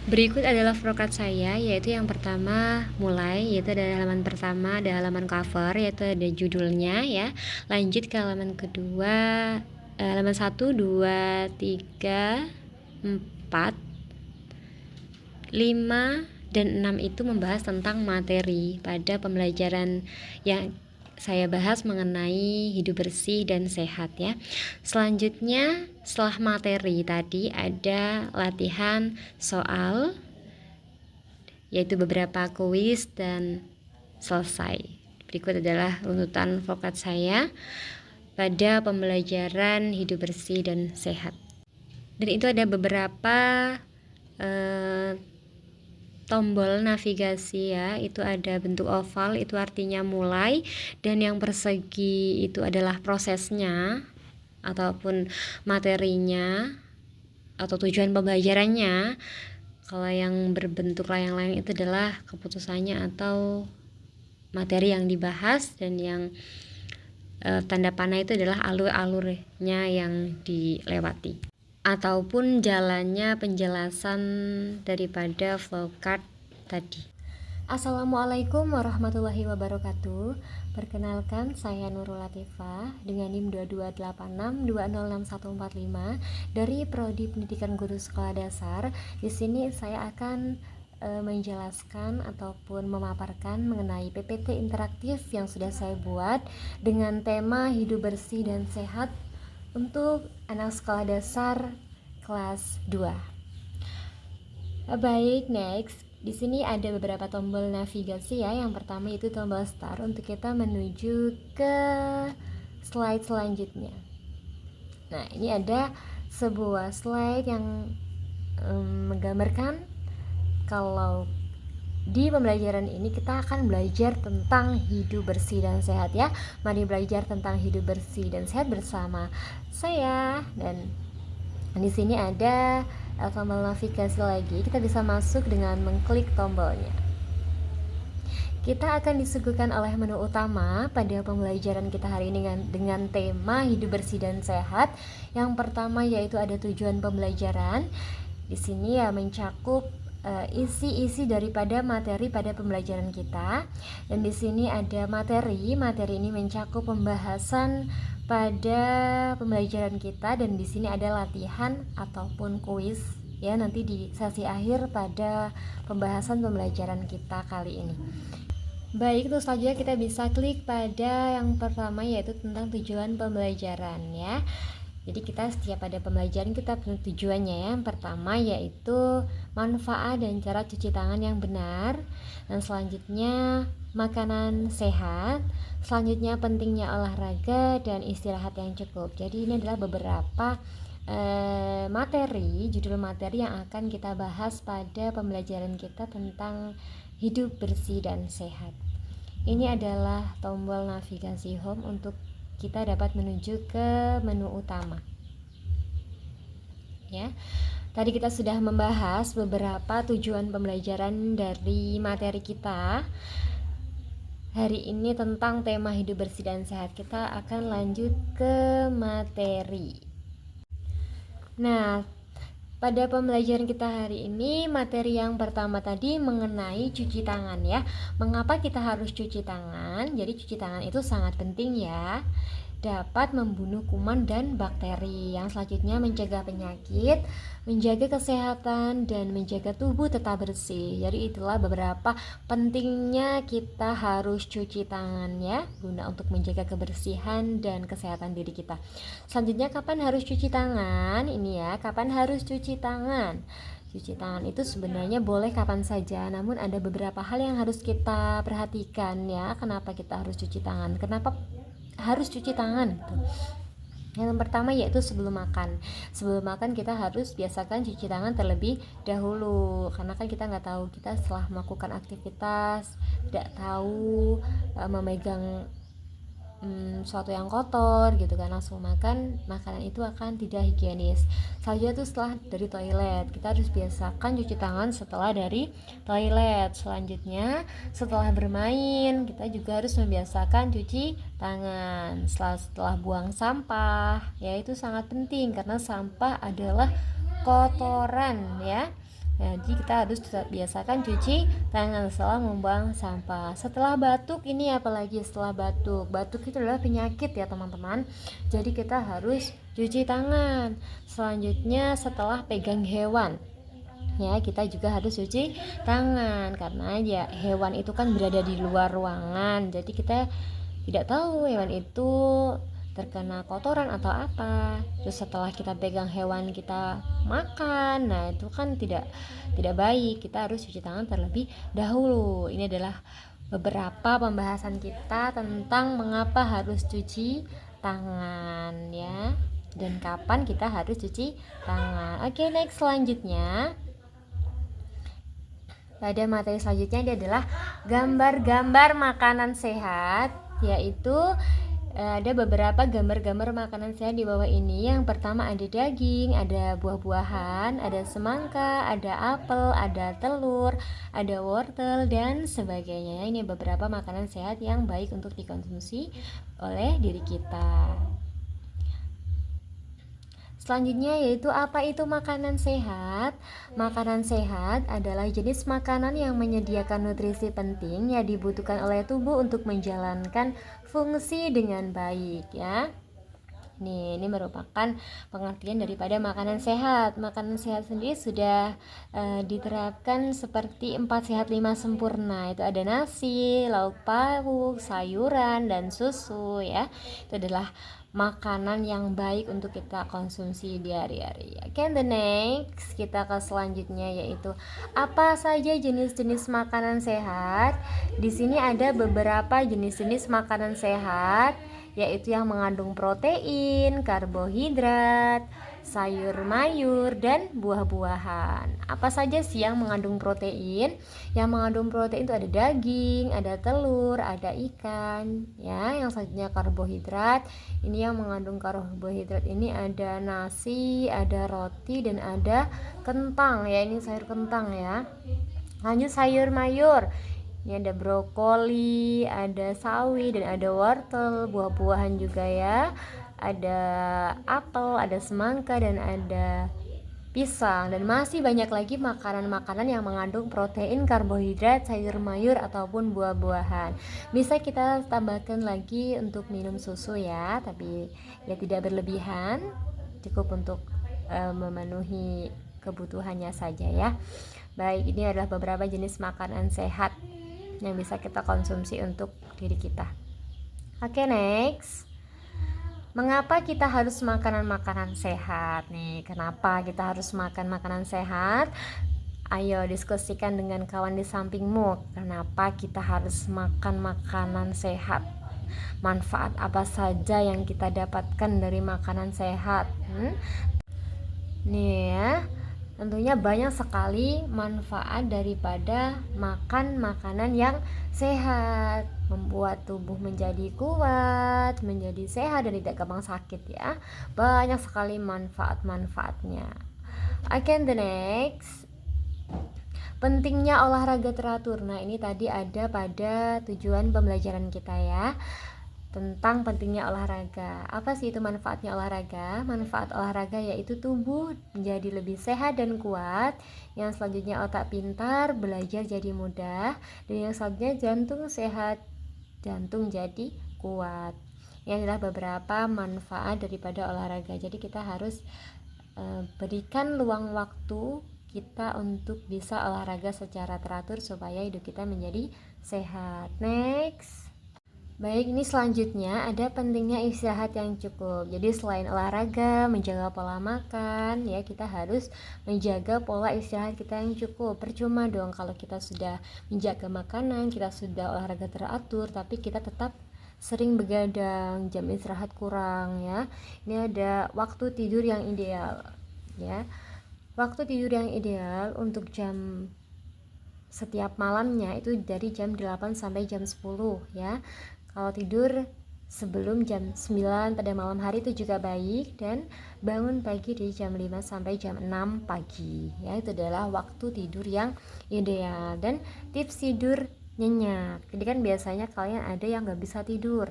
Berikut adalah vlogcard saya, yaitu yang pertama mulai, yaitu ada halaman pertama, ada halaman cover, yaitu ada judulnya ya. Lanjut ke halaman kedua, halaman 1, 2, 3, 4, 5, dan 6 itu membahas tentang materi pada pembelajaran yang saya bahas mengenai hidup bersih dan sehat ya. Selanjutnya setelah materi tadi ada latihan soal, yaitu beberapa kuis dan selesai. Berikut adalah runutan vlogcard saya pada pembelajaran hidup bersih dan sehat. Dan itu ada beberapa tombol navigasi ya, itu ada bentuk oval, itu artinya mulai, dan yang persegi itu adalah prosesnya ataupun materinya atau tujuan pembelajarannya. Kalau yang berbentuk layang-layang itu adalah keputusannya atau materi yang dibahas, dan yang tanda panah itu adalah alur-alurnya yang dilewati ataupun jalannya penjelasan daripada flowcard tadi. Assalamualaikum warahmatullahi wabarakatuh. Perkenalkan, saya Nurul Latifah dengan NIM 2286206145 dari Prodi Pendidikan Guru Sekolah Dasar. Di sini saya akan menjelaskan ataupun memaparkan mengenai PPT interaktif yang sudah saya buat dengan tema hidup bersih dan sehat untuk anak sekolah dasar kelas 2. Baik, next. Di sini ada beberapa tombol navigasi ya. Yang pertama itu tombol start untuk kita menuju ke slide selanjutnya. Nah, ini ada sebuah slide yang menggambarkan kalau di pembelajaran ini kita akan belajar tentang hidup bersih dan sehat ya. Mari belajar tentang hidup bersih dan sehat bersama saya. Dan di sini ada tombol navigasi lagi. Kita bisa masuk dengan mengklik tombolnya. Kita akan disuguhkan oleh menu utama pada pembelajaran kita hari ini dengan tema hidup bersih dan sehat. Yang pertama yaitu ada tujuan pembelajaran. Di sini ya mencakup isi-isi daripada materi pada pembelajaran kita. Dan di sini ada materi ini mencakup pembahasan pada pembelajaran kita, dan di sini ada latihan ataupun kuis ya nanti di sesi akhir pada pembahasan pembelajaran kita kali ini. Baik, terus saja kita bisa klik pada yang pertama yaitu tentang tujuan pembelajaran ya. Jadi kita setiap ada pembelajaran kita punya tujuannya ya. Yang pertama yaitu manfaat dan cara cuci tangan yang benar. Dan selanjutnya makanan sehat. Selanjutnya pentingnya olahraga dan istirahat yang cukup. Jadi ini adalah beberapa judul materi yang akan kita bahas pada pembelajaran kita tentang hidup bersih dan sehat. Ini adalah tombol navigasi home untuk kita dapat menuju ke menu utama ya. Tadi kita sudah membahas beberapa tujuan pembelajaran dari materi kita. Hari ini tentang tema hidup bersih dan sehat. Kita akan lanjut ke materi. Nah, pada pembelajaran kita hari ini, materi yang pertama tadi mengenai cuci tangan ya. Mengapa kita harus cuci tangan? Jadi cuci tangan itu sangat penting ya. Dapat membunuh kuman dan bakteri. Yang selanjutnya mencegah penyakit, menjaga kesehatan, dan menjaga tubuh tetap bersih. Jadi itulah beberapa pentingnya kita harus cuci tangan ya, guna untuk menjaga kebersihan dan kesehatan diri kita. Selanjutnya kapan harus cuci tangan? Ini ya, kapan harus cuci tangan? Cuci tangan itu sebenarnya boleh kapan saja, namun ada beberapa hal yang harus kita perhatikan ya. Kenapa kita harus cuci tangan? Kenapa harus cuci tangan? Yang pertama yaitu sebelum makan. Sebelum makan kita harus biasakan cuci tangan terlebih dahulu, karena kan kita nggak tahu, kita setelah melakukan aktivitas tidak tahu memegang sesuatu yang kotor gitu kan, langsung makan makanan itu akan tidak higienis. Selanjutnya tuh setelah dari toilet, kita harus biasakan cuci tangan setelah dari toilet. Selanjutnya setelah bermain, kita juga harus membiasakan cuci tangan. Setelah buang sampah ya, itu sangat penting karena sampah adalah kotoran ya. Jadi kita harus tetap biasakan cuci tangan setelah membuang sampah. Setelah batuk, ini apalagi setelah batuk. Batuk itu adalah penyakit ya teman-teman. Jadi kita harus cuci tangan. Selanjutnya setelah pegang hewan, ya kita juga harus cuci tangan karena ya hewan itu kan berada di luar ruangan. Jadi kita tidak tahu hewan itu terkena kotoran atau apa. Terus setelah kita pegang hewan kita makan, nah itu kan tidak baik. Kita harus cuci tangan terlebih dahulu. Ini adalah beberapa pembahasan kita tentang mengapa harus cuci tangan ya, dan kapan kita harus cuci tangan. Oke, next, selanjutnya pada materi selanjutnya ini adalah gambar-gambar makanan sehat, yaitu ada beberapa gambar-gambar makanan sehat di bawah ini. Yang pertama ada daging, ada buah-buahan, ada semangka, ada apel, ada telur, ada wortel, dan sebagainya. Ini beberapa makanan sehat yang baik untuk dikonsumsi oleh diri kita. Selanjutnya yaitu apa itu makanan sehat? Makanan sehat adalah jenis makanan yang menyediakan nutrisi penting yang dibutuhkan oleh tubuh untuk menjalankan fungsi dengan baik ya. Nih, ini merupakan pengertian daripada makanan sehat. Makanan sehat sendiri sudah diterapkan seperti 4 sehat 5 sempurna. Itu ada nasi, lauk pauk, sayuran, dan susu ya. Itu adalah makanan yang baik untuk kita konsumsi di hari-hari. Oke, the next kita ke selanjutnya yaitu apa saja jenis-jenis makanan sehat. Di sini ada beberapa jenis-jenis makanan sehat, yaitu yang mengandung protein, karbohidrat, sayur mayur, dan buah-buahan. Apa saja sih yang mengandung protein? Yang mengandung protein itu ada daging, ada telur, ada ikan ya. Yang selanjutnya karbohidrat. Ini yang mengandung karbohidrat ini ada nasi, ada roti, dan ada kentang ya. Ini sayur kentang ya. Lanjut sayur mayur. Ini ada brokoli, ada sawi, dan ada wortel. Buah-buahan juga ya. Ada apel, ada semangka, dan ada pisang. Dan masih banyak lagi makanan-makanan yang mengandung protein, karbohidrat, sayur mayur, ataupun buah-buahan. Bisa kita tambahkan lagi untuk minum susu ya, tapi ya tidak berlebihan, cukup untuk memenuhi kebutuhannya saja ya. Baik, ini adalah beberapa jenis makanan sehat yang bisa kita konsumsi untuk diri kita. Oke, next. Mengapa kita harus makanan-makanan sehat nih? Kenapa kita harus makan makanan sehat? Ayo diskusikan dengan kawan di sampingmu. Kenapa kita harus makan makanan sehat? Manfaat apa saja yang kita dapatkan dari makanan sehat? Nih ya, tentunya banyak sekali manfaat daripada makan makanan yang sehat. Membuat tubuh menjadi kuat, menjadi sehat, dan tidak gampang sakit ya. Banyak sekali manfaat-manfaatnya. Oke, the next. Pentingnya olahraga teratur. Nah, ini tadi ada pada tujuan pembelajaran kita ya, tentang pentingnya olahraga. Apa sih itu manfaatnya olahraga? Manfaat olahraga yaitu tubuh menjadi lebih sehat dan kuat. Yang selanjutnya otak pintar, belajar jadi mudah. Dan yang selanjutnya jantung sehat, jantung jadi kuat. Ini adalah beberapa manfaat daripada olahraga. Jadi kita harus berikan luang waktu kita untuk bisa olahraga secara teratur supaya hidup kita menjadi sehat. Next. Baik, ini selanjutnya ada pentingnya istirahat yang cukup. Jadi selain olahraga, menjaga pola makan, ya kita harus menjaga pola istirahat kita yang cukup. Percuma dong kalau kita sudah menjaga makanan, kita sudah olahraga teratur, tapi kita tetap sering begadang, jam istirahat kurang ya. Ini ada waktu tidur yang ideal ya. Waktu tidur yang ideal untuk jam setiap malamnya itu dari jam 8 sampai jam 10 ya. Kalau tidur sebelum jam 9 pada malam hari itu juga baik, dan bangun pagi dari jam 5 sampai jam 6 pagi ya. Itu adalah waktu tidur yang ideal. Dan tips tidur nyenyak. Jadi kan biasanya kalian ada yang gak bisa tidur,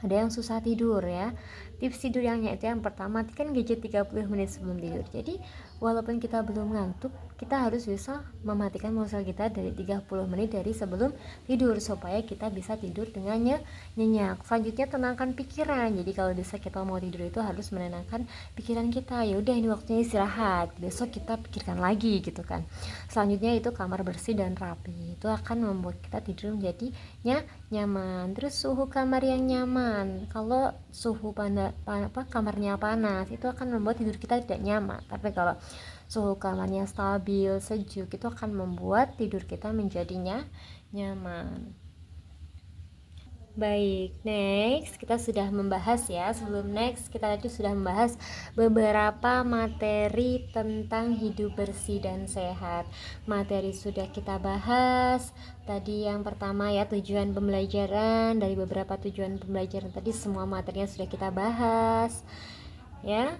ada yang susah tidur ya. Tips tidur yang nyenyak itu yang pertama, matikan gadget 30 menit sebelum tidur. Jadi walaupun kita belum ngantuk, kita harus bisa mematikan ponsel kita dari 30 menit dari sebelum tidur supaya kita bisa tidur dengan nyenyak. Selanjutnya tenangkan pikiran. Jadi kalau kita mau tidur itu harus menenangkan pikiran kita. Ya udah, ini waktunya istirahat, besok kita pikirkan lagi gitu kan. Selanjutnya itu kamar bersih dan rapi. Itu akan membuat kita tidur menjadi nyaman. Terus suhu kamar yang nyaman. Kalau suhu kamarnya panas, itu akan membuat tidur kita tidak nyaman. Tapi kalau suhu kamarnya stabil, sejuk, itu akan membuat tidur kita menjadinya nyaman. Baik, next kita sudah membahas ya. Sebelum next, kita tadi sudah membahas beberapa materi tentang hidup bersih dan sehat. Materi sudah kita bahas. Tadi yang pertama ya, tujuan pembelajaran. Dari beberapa tujuan pembelajaran tadi semua materinya sudah kita bahas. Ya.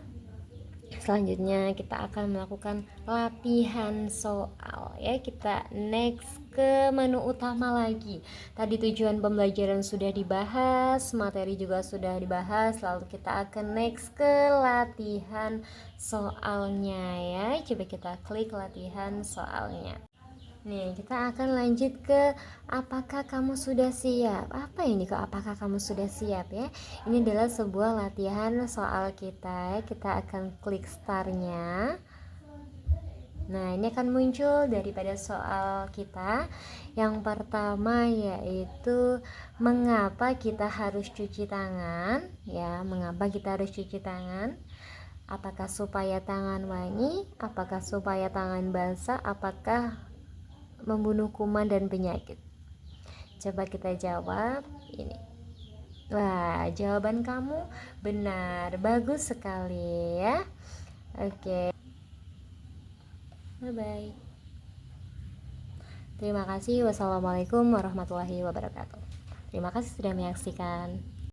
Selanjutnya kita akan melakukan latihan soal ya. Kita next ke menu utama lagi. Tadi tujuan pembelajaran sudah dibahas, materi juga sudah dibahas, lalu kita akan next ke latihan soalnya ya. Coba kita klik latihan soalnya. Nih, kita akan lanjut ke apakah kamu sudah siap? Apa ini kok apakah kamu sudah siap ya? Ini adalah sebuah latihan soal kita. Kita akan klik start-nya. Nah, ini akan muncul daripada soal kita. Yang pertama yaitu mengapa kita harus cuci tangan? Ya, mengapa kita harus cuci tangan? Apakah supaya tangan wangi? Apakah supaya tangan basah? Apakah membunuh kuman dan penyakit? Coba kita jawab ini. Wah, jawaban kamu benar, bagus sekali ya. Oke, bye bye. Terima kasih. Wassalamualaikum warahmatullahi wabarakatuh. Terima kasih sudah menyaksikan.